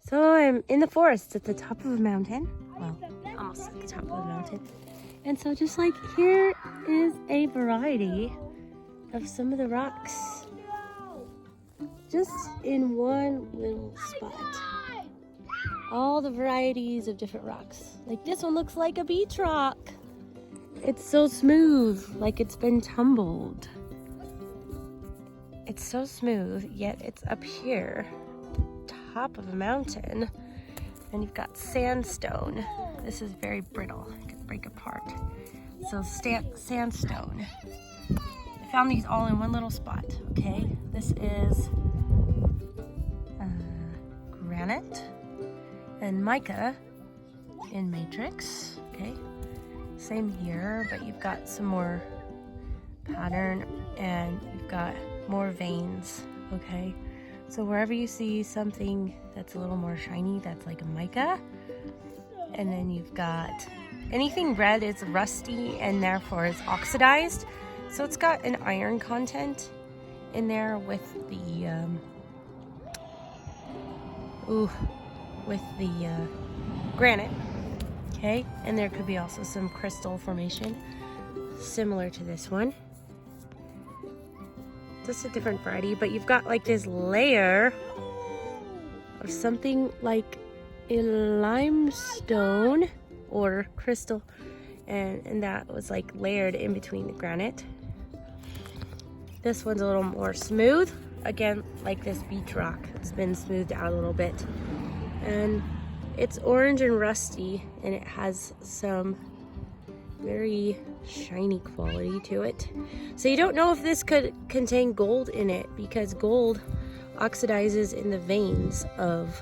So I'm in the forest at the top of a mountain. Well, almost at the top of a mountain. And so just like here is a variety of some of the rocks. Just in one little spot. All the varieties of different rocks. Like this one looks like a beach rock. It's so smooth, like it's been tumbled. It's so smooth, yet it's up here, top of a mountain. And you've got sandstone. This is very brittle, it could break apart. So sandstone. I found these all in one little spot, okay? This is granite and mica in matrix, okay? Same here, but you've got some more pattern and you've got more veins, okay? So wherever you see something that's a little more shiny, that's like a mica. And then you've got anything red is rusty and therefore is oxidized. So it's got an iron content in there with the granite, okay? And there could be also some crystal formation similar to this one. Just a different variety, but you've got like this layer of something like a limestone or crystal, and that was like layered in between the granite. This one's a little more smooth, again like this beach rock. It's been smoothed out a little bit, and it's orange and rusty, and it has some very shiny quality to it. So you don't know if this could contain gold in it, because gold oxidizes in the veins of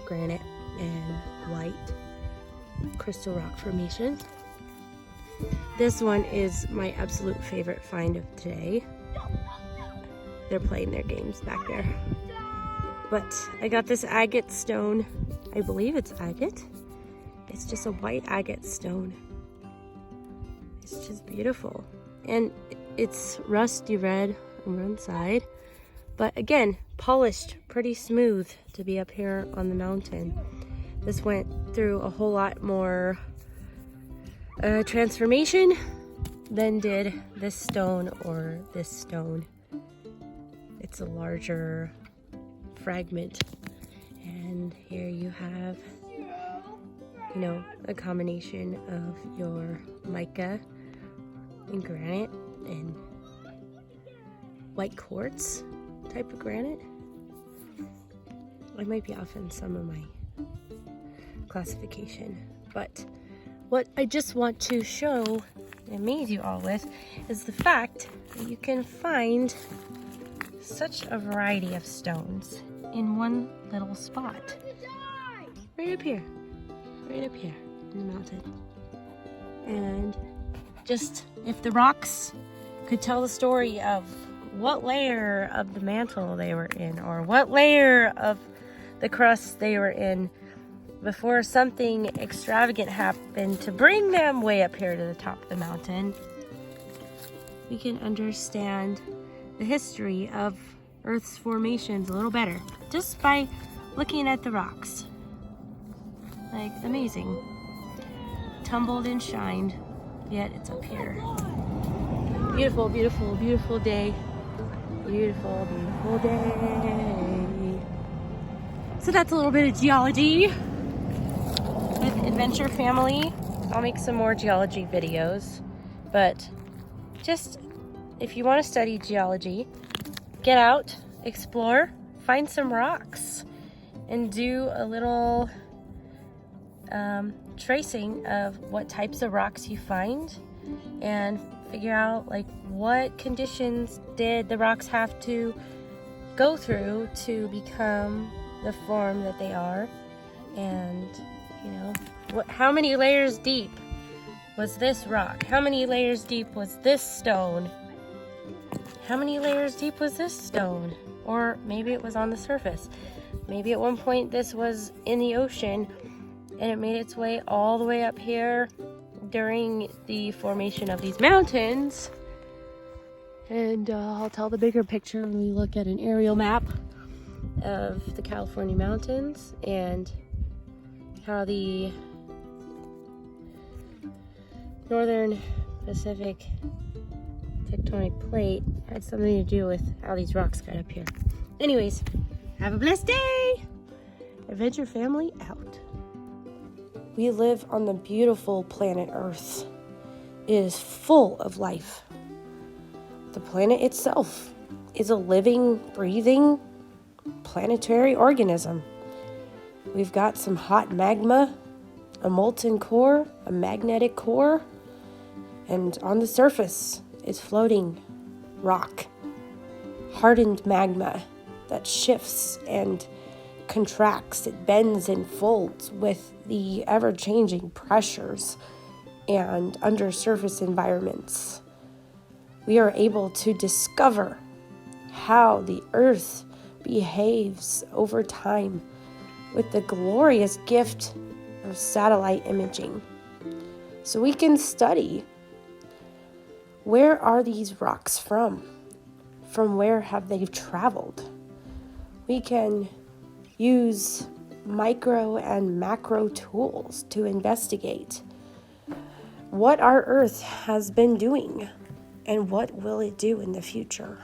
granite and white crystal rock formation. This one is my absolute favorite find of today. They're playing their games back there. But I got this agate stone. I believe it's agate. It's just a white agate stone. It's just beautiful. And it's rusty red on one side. But again, polished, pretty smooth to be up here on the mountain. This went through a whole lot more transformation than did this stone or this stone. It's a larger fragment. And here you have, you know, a combination of your mica and granite and white quartz type of granite. I might be off in some of my classification, but what I just want to show and amaze you all with is the fact that you can find such a variety of stones in one little spot. Right up here in the mountain. And just if the rocks could tell the story of what layer of the mantle they were in, or what layer of the crust they were in before something extravagant happened to bring them way up here to the top of the mountain, we can understand the history of Earth's formations a little better just by looking at the rocks. Like, amazing. Tumbled and shined, yet it's up here. Beautiful, beautiful, beautiful day. Beautiful, beautiful day. So that's a little bit of geology with Adventure Family. I'll make some more geology videos, but just if you want to study geology, get out, explore, find some rocks, and do a little tracing of what types of rocks you find, and figure out like what conditions did the rocks have to go through to become the form that they are, and you know, how many layers deep was this rock? How many layers deep was this stone? How many layers deep was this stone? Or maybe it was on the surface. Maybe at one point this was in the ocean and it made its way all the way up here during the formation of these mountains. And I'll tell the bigger picture when we look at an aerial map of the California mountains and how the northern Pacific tectonic plate had something to do with how these rocks got up here. Anyways, have a blessed day! Adventure Family out. We live on the beautiful planet Earth. It is full of life. The planet itself is a living, breathing, planetary organism. We've got some hot magma, a molten core, a magnetic core, and on the surface is floating rock, hardened magma that shifts and contracts. It bends and folds with the ever-changing pressures and undersurface environments. We are able to discover how the Earth behaves over time with the glorious gift of satellite imaging. So we can study, where are these rocks from? From where have they traveled? We can use micro and macro tools to investigate what our Earth has been doing and what will it do in the future.